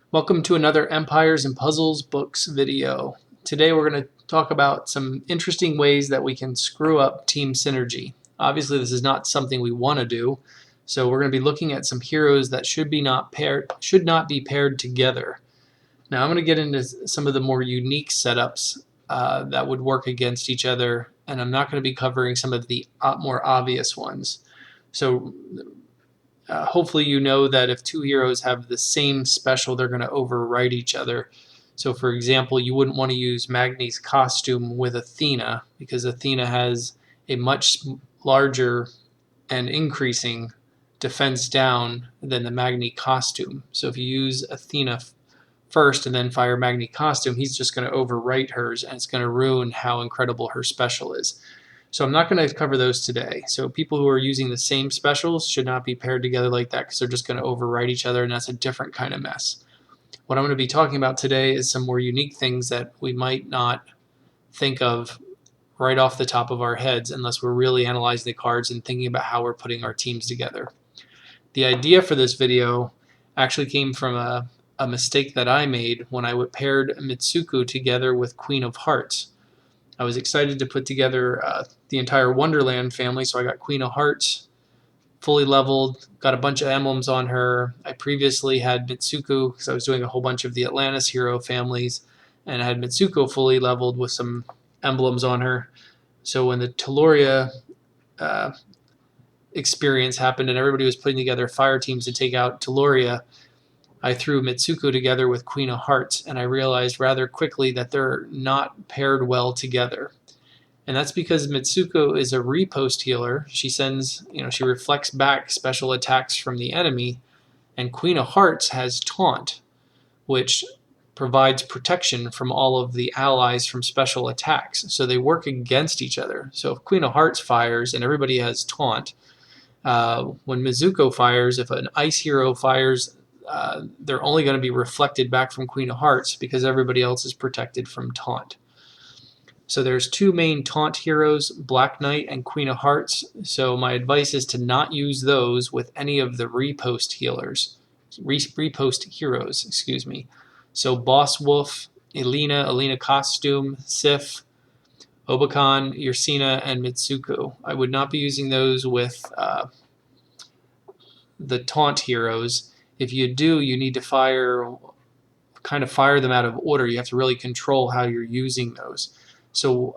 Welcome to another Empires and Puzzles books video. Today we're going to talk about some interesting ways that we can screw up team synergy. Obviously this is not something we want to do, so we're going to be looking at some heroes that should not be paired together. Now I'm going to get into some of the more unique setups that would work against each other, and I'm not going to be covering some of the more obvious ones. So hopefully you know that if two heroes have the same special, they're going to overwrite each other. So for example, you wouldn't want to use Magni's costume with Athena, because Athena has a much larger and increasing defense down than the Magni costume. So if you use Athena first and then fire Magni costume, he's just going to overwrite hers, and it's going to ruin how incredible her special is. So I'm not going to cover those today. So people who are using the same specials should not be paired together like that, because they're just going to overwrite each other, and that's a different kind of mess. What I'm going to be talking about today is some more unique things that we might not think of right off the top of our heads unless we're really analyzing the cards and thinking about how we're putting our teams together. The idea for this video actually came from a mistake that I made when I paired Mitsuku together with Queen of Hearts. I was excited to put together the entire Wonderland family, so I got Queen of Hearts fully leveled, got a bunch of emblems on her. I previously had Mitsuku, because I was doing a whole bunch of the Atlantis hero families, and I had Mitsuku fully leveled with some emblems on her. So when the Teloria experience happened and everybody was putting together fire teams to take out Teloria, I threw Mitsuku together with Queen of Hearts, and I realized rather quickly that they're not paired well together. And that's because Mitsuku is a repost healer. She sends, she reflects back special attacks from the enemy, and Queen of Hearts has taunt, which provides protection from all of the allies from special attacks. So they work against each other. So if Queen of Hearts fires and everybody has taunt, when Mizuko fires, if an ice hero fires, they're only going to be reflected back from Queen of Hearts because everybody else is protected from taunt. So there's two main taunt heroes, Black Knight and Queen of Hearts. So my advice is to not use those with any of the repost heroes, excuse me. So Boss Wolf, Elena Costume, Sif, Obakan, Yourcena, and Mitsuku. I would not be using those with the taunt heroes. If you do, you need to fire them out of order. You have to really control how you're using those. So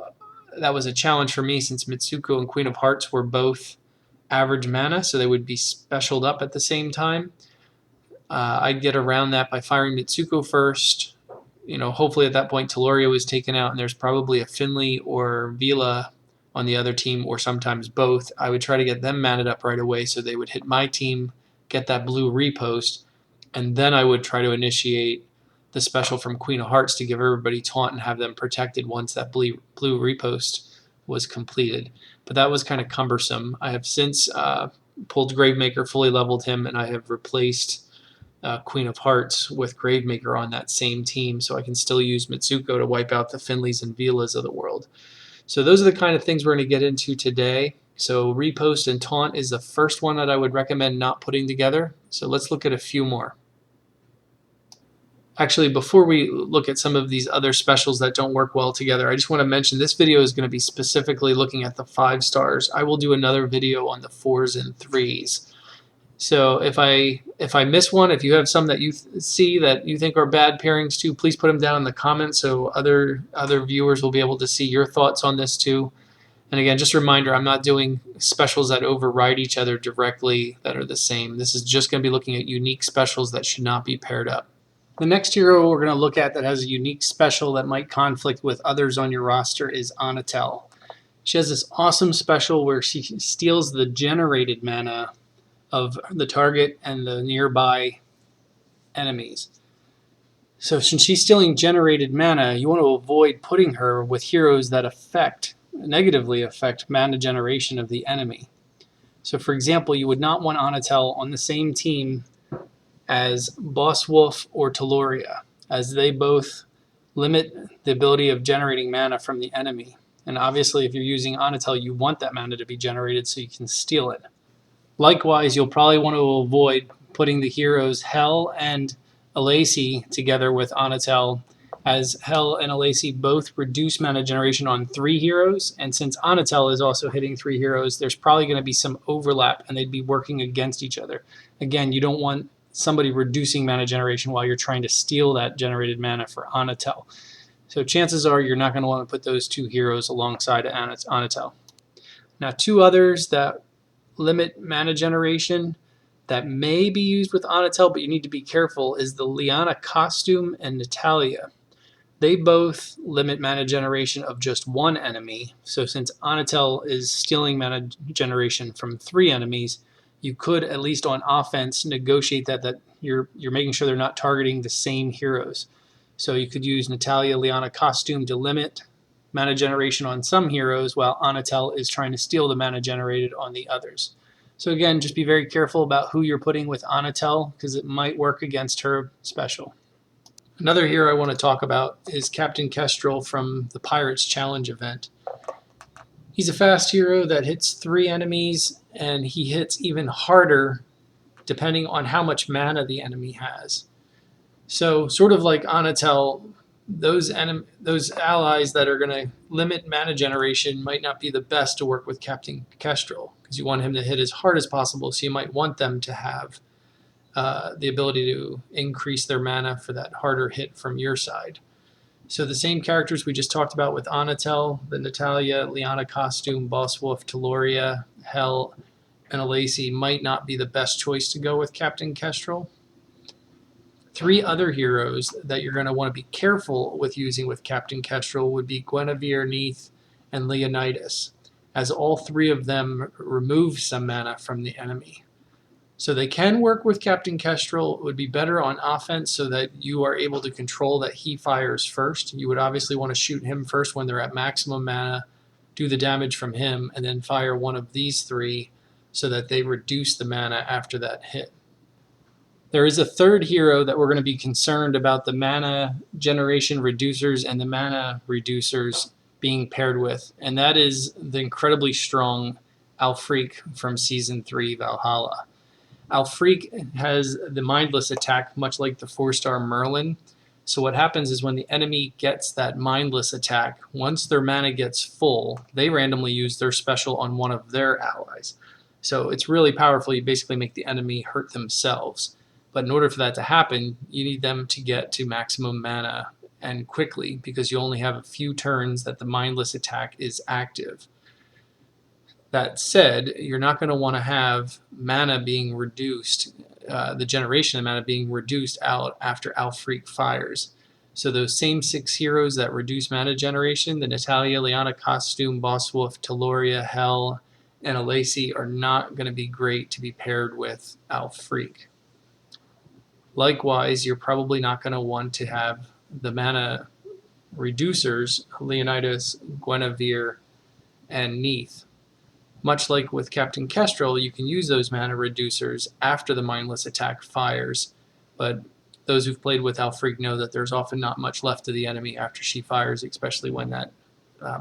that was a challenge for me, since Mitsuko and Queen of Hearts were both average mana, so they would be specialed up at the same time. I'd get around that by firing Mitsuko first. Hopefully at that point Teloria was taken out, and there's probably a Finlay or Vila on the other team, or sometimes both. I would try to get them manned up right away so they would hit my team, get that blue repost, and then I would try to initiate the special from Queen of Hearts to give everybody taunt and have them protected once that blue repost was completed. But that was kind of cumbersome. I have since pulled Gravemaker, fully leveled him, and I have replaced Queen of Hearts with Gravemaker on that same team, so I can still use Mitsuko to wipe out the Finlays and Vilas of the world. So those are the kind of things we're going to get into today. So repost and taunt is the first one that I would recommend not putting together. So let's look at a few more. Actually, before we look at some of these other specials that don't work well together, I just want to mention this video is going to be specifically looking at the 5 stars. I will do another video on the 4s and 3s. So if I miss one, if you have some that you see that you think are bad pairings too, please put them down in the comments so other viewers will be able to see your thoughts on this too. And again, just a reminder, I'm not doing specials that override each other directly that are the same. This is just going to be looking at unique specials that should not be paired up. The next hero we're going to look at that has a unique special that might conflict with others on your roster is Anatel. She has this awesome special where she steals the generated mana of the target and the nearby enemies. So since she's stealing generated mana, you want to avoid putting her with heroes that negatively affect mana generation of the enemy. So for example, you would not want Anatel on the same team as Boss Wolf or Teloria, as they both limit the ability of generating mana from the enemy. And obviously if you're using Anatel, you want that mana to be generated so you can steal it. Likewise, you'll probably want to avoid putting the heroes Hel and Alacy together with Anatel, as Hel and Alacy both reduce mana generation on 3 heroes, and since Anatel is also hitting 3 heroes, there's probably going to be some overlap and they'd be working against each other. Again, you don't want somebody reducing mana generation while you're trying to steal that generated mana for Anatel. So chances are you're not going to want to put those 2 heroes alongside Anatel. Now, 2 others that limit mana generation that may be used with Anatel, but you need to be careful, is the Liana Costume and Natalia. They both limit mana generation of just 1 enemy, so since Anatel is stealing mana generation from 3 enemies, you could, at least on offense, negotiate that you're making sure they're not targeting the same heroes. So you could use Natalia Liana Costume to limit mana generation on some heroes, while Anatel is trying to steal the mana generated on the others. So again, just be very careful about who you're putting with Anatel, because it might work against her special. Another hero I want to talk about is Captain Kestrel from the Pirates Challenge event. He's a fast hero that hits 3 enemies, and he hits even harder depending on how much mana the enemy has. So sort of like Anatel, those allies that are going to limit mana generation might not be the best to work with Captain Kestrel, because you want him to hit as hard as possible, so you might want them to have the ability to increase their mana for that harder hit from your side. So the same characters we just talked about with Anatel, the Natalia, Liana Costume, Boss Wolf, Teloria, Hel, and Alacy might not be the best choice to go with Captain Kestrel. 3 other heroes that you're going to want to be careful with using with Captain Kestrel would be Guinevere, Neith, and Leonidas, as all 3 of them remove some mana from the enemy. So they can work with Captain Kestrel. It would be better on offense so that you are able to control that he fires first. You would obviously want to shoot him first when they're at maximum mana, do the damage from him, and then fire one of these 3 so that they reduce the mana after that hit. There is a 3rd hero that we're going to be concerned about the mana generation reducers and the mana reducers being paired with, and that is the incredibly strong Alfreak from Season 3 Valhalla. Alfreak has the mindless attack, much like the 4-star Merlin. So what happens is when the enemy gets that mindless attack, once their mana gets full, they randomly use their special on one of their allies. So it's really powerful. You basically make the enemy hurt themselves. But in order for that to happen, you need them to get to maximum mana and quickly, because you only have a few turns that the mindless attack is active. That said, you're not going to want to have mana being reduced, the generation of mana being reduced out after Alfreak fires. So those same 6 heroes that reduce mana generation, the Natalia, Liana Costume, Boss Wolf, Teloria, Hel, and Alacy, are not going to be great to be paired with Alfreak. Likewise, you're probably not going to want to have the mana reducers, Leonidas, Guinevere, and Neith. Much like with Captain Kestrel, you can use those mana reducers after the mindless attack fires, but those who've played with Alfreak know that there's often not much left of the enemy after she fires, especially when that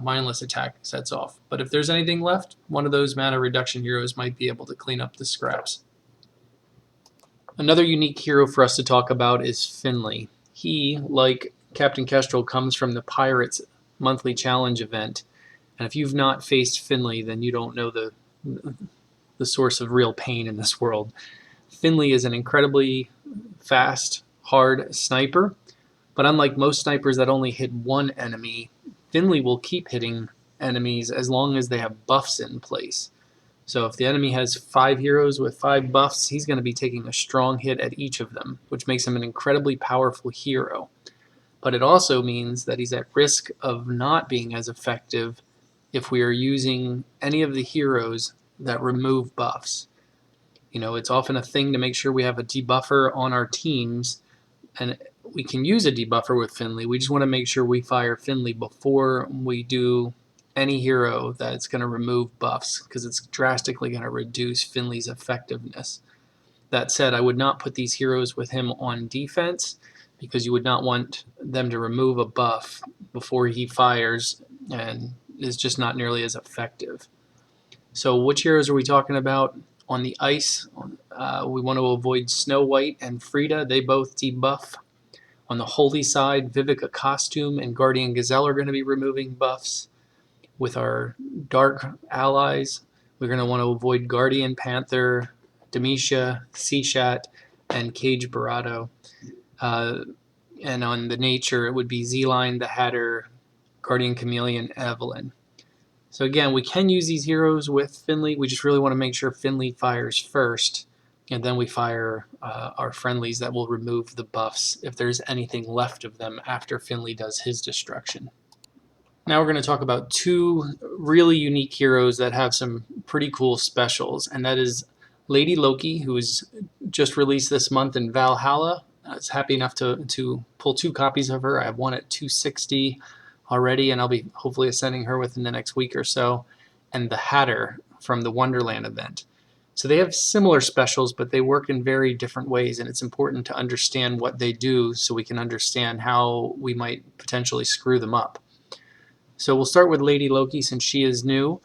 mindless attack sets off. But if there's anything left, one of those mana reduction heroes might be able to clean up the scraps. Another unique hero for us to talk about is Finlay. He, like Captain Kestrel, comes from the Pirates monthly challenge event. And if you've not faced Finlay, then you don't know the source of real pain in this world. Finlay is an incredibly fast, hard sniper, but unlike most snipers that only hit one enemy, Finlay will keep hitting enemies as long as they have buffs in place. So if the enemy has 5 heroes with 5 buffs, he's going to be taking a strong hit at each of them, which makes him an incredibly powerful hero. But it also means that he's at risk of not being as effective if we are using any of the heroes that remove buffs. You know, it's often a thing to make sure we have a debuffer on our teams, and we can use a debuffer with Finlay. We just want to make sure we fire Finlay before we do any hero that's going to remove buffs, because it's drastically going to reduce Finlay's effectiveness. That said, I would not put these heroes with him on defense, because you would not want them to remove a buff before he fires, and is just not nearly as effective. So which heroes are we talking about? On the ice, We want to avoid Snow White and Frida. They both debuff. On the holy side, Vivica Costume and Guardian Gazelle are going to be removing buffs. With our dark allies, we're going to want to avoid Guardian Panther, Demetia, Seashat, and Cage Barado. And on the nature, it would be Z-Line, Thehatter, Guardian Chameleon, Evelyn. So again, we can use these heroes with Finlay. We just really want to make sure Finlay fires first, and then we fire our friendlies that will remove the buffs if there's anything left of them after Finlay does his destruction. Now we're going to talk about two really unique heroes that have some pretty cool specials, and that is Lady Loki, who was just released this month in Valhalla. I was happy enough to pull 2 copies of her. I have one at 260 already, and I'll be hopefully ascending her within the next week or so. And the Hatter from the Wonderland event. So they have similar specials, but they work in very different ways, and it's important to understand what they do so we can understand how we might potentially screw them up. So we'll start with Lady Loki since she is new.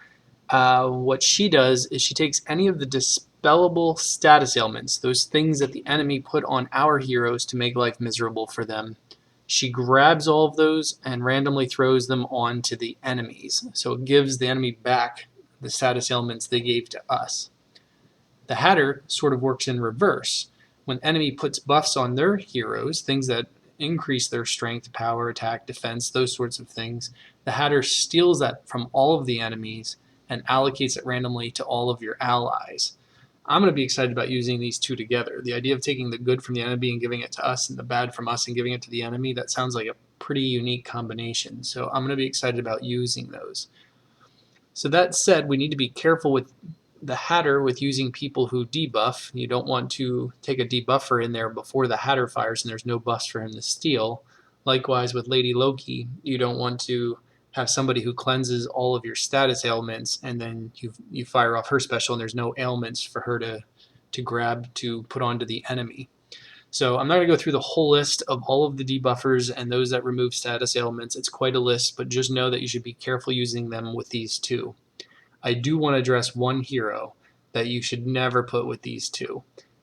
What she does is she takes any of the dispellable status ailments, those things that the enemy put on our heroes to make life miserable for them. She grabs all of those and randomly throws them onto the enemies. So it gives the enemy back the status ailments they gave to us. The Hatter sort of works in reverse. When enemy puts buffs on their heroes, things that increase their strength, power, attack, defense, those sorts of things, the Hatter steals that from all of the enemies and allocates it randomly to all of your allies. I'm going to be excited about using these two together. The idea of taking the good from the enemy and giving it to us, and the bad from us and giving it to the enemy, that sounds like a pretty unique combination. So I'm going to be excited about using those. So that said, we need to be careful with the Hatter with using people who debuff. You don't want to take a debuffer in there before the Hatter fires and there's no buffs for him to steal. Likewise with Lady Loki, you don't want to have somebody who cleanses all of your status ailments and then you fire off her special and there's no ailments for her to grab to put onto the enemy. So I'm not going to go through the whole list of all of the debuffers and those that remove status ailments. It's quite a list, but just know that you should be careful using them with these two. I do want to address one hero that you should never put with these two,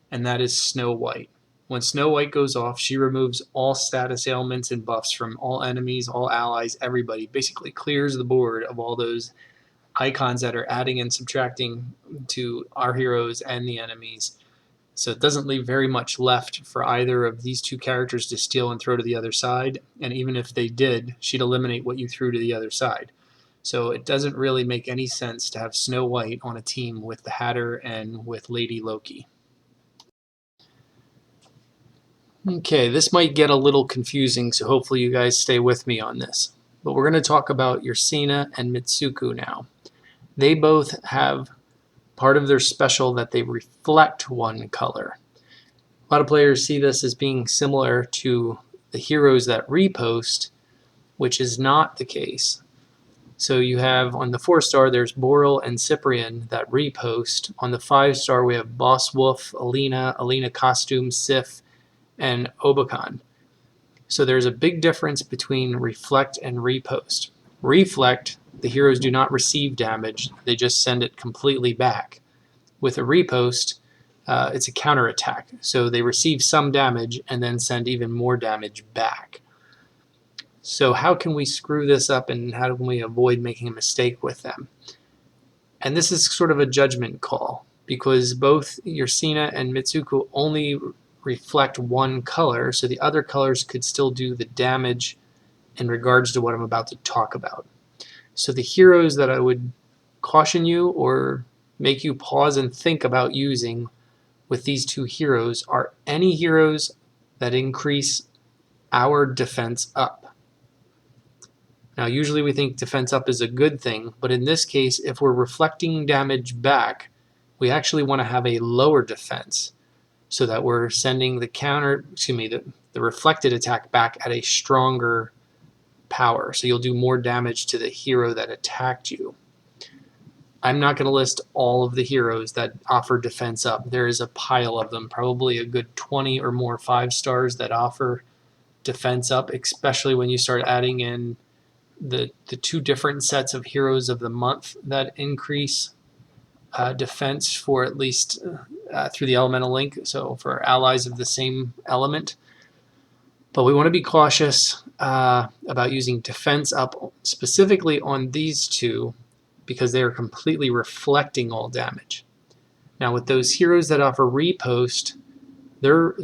and that is Snow White. When Snow White goes off, she removes all status ailments and buffs from all enemies, all allies, everybody. Basically clears the board of all those icons that are adding and subtracting to our heroes and the enemies. So it doesn't leave very much left for either of these two characters to steal and throw to the other side. And even if they did, she'd eliminate what you threw to the other side. So it doesn't really make any sense to have Snow White on a team with the Hatter and with Lady Loki. Okay, this might get a little confusing, so hopefully you guys stay with me on this. But we're going to talk about Yourcena and Mitsuku now. They both have part of their special that they reflect one color. A lot of players see this as being similar to the heroes that repost, which is not the case. So you have on the 4-star, there's Boral and Cyprian that repost. On the 5-star, we have Boss Wolf, Alina Costume, Sif, and Obakan. So there's a big difference between reflect and repost. Reflect, the heroes do not receive damage, they just send it completely back. With a repost, it's a counterattack. So they receive some damage and then send even more damage back. So how can we screw this up and how can we avoid making a mistake with them? And this is sort of a judgment call because both Yourcena and Mitsuku only reflect one color, so the other colors could still do the damage in regards to what I'm about to talk about. So the heroes that I would caution you or make you pause and think about using with these two heroes are any heroes that increase our defense up. Now usually we think defense up is a good thing, but in this case if we're reflecting damage back, we actually want to have a lower defense so that we're sending the reflected attack back at a stronger power. So you'll do more damage to the hero that attacked you. I'm not going to list all of the heroes that offer defense up. There is a pile of them, probably a good 20 or more 5-stars that offer defense up, especially when you start adding in the 2 different sets of heroes of the month that increase defense for at least through the elemental link, so for allies of the same element. But we want to be cautious about using defense up specifically on these two because they are completely reflecting all damage. Now with those heroes that offer repost, they're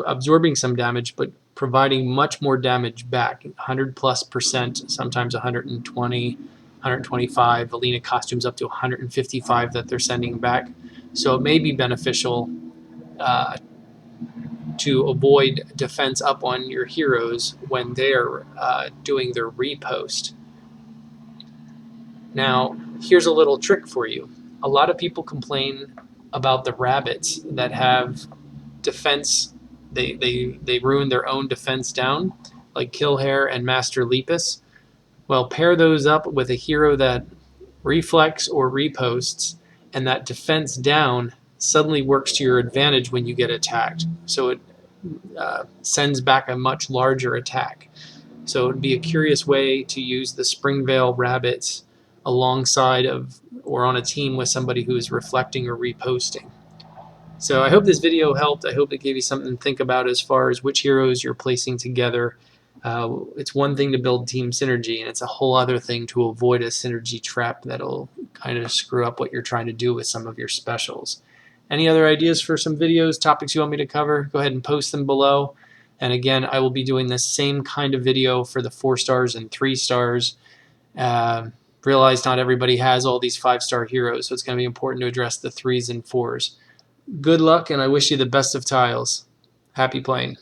absorbing some damage but providing much more damage back, 100+%, sometimes 120, 125, Alina costumes up to 155 that they're sending back. So it may be beneficial to avoid defense up on your heroes when they're doing their repost. Now, here's a little trick for you. A lot of people complain about the rabbits that have defense. They ruin their own defense down, like Killhair and Master Lepus. Well, pair those up with a hero that reflects or reposts, and that defense down suddenly works to your advantage when you get attacked. So it sends back a much larger attack. So it would be a curious way to use the Springvale rabbits alongside of or on a team with somebody who is reflecting or reposting. So I hope this video helped. I hope it gave you something to think about as far as which heroes you're placing together. It's one thing to build team synergy, and it's a whole other thing to avoid a synergy trap that'll kind of screw up what you're trying to do with some of your specials. Any other ideas for some videos, topics you want me to cover? Go ahead and post them below. And again, I will be doing this same kind of video for the 4 stars and 3 stars. Realize not everybody has all these 5-star heroes, so it's going to be important to address the 3s and 4s. Good luck, and I wish you the best of tiles. Happy playing.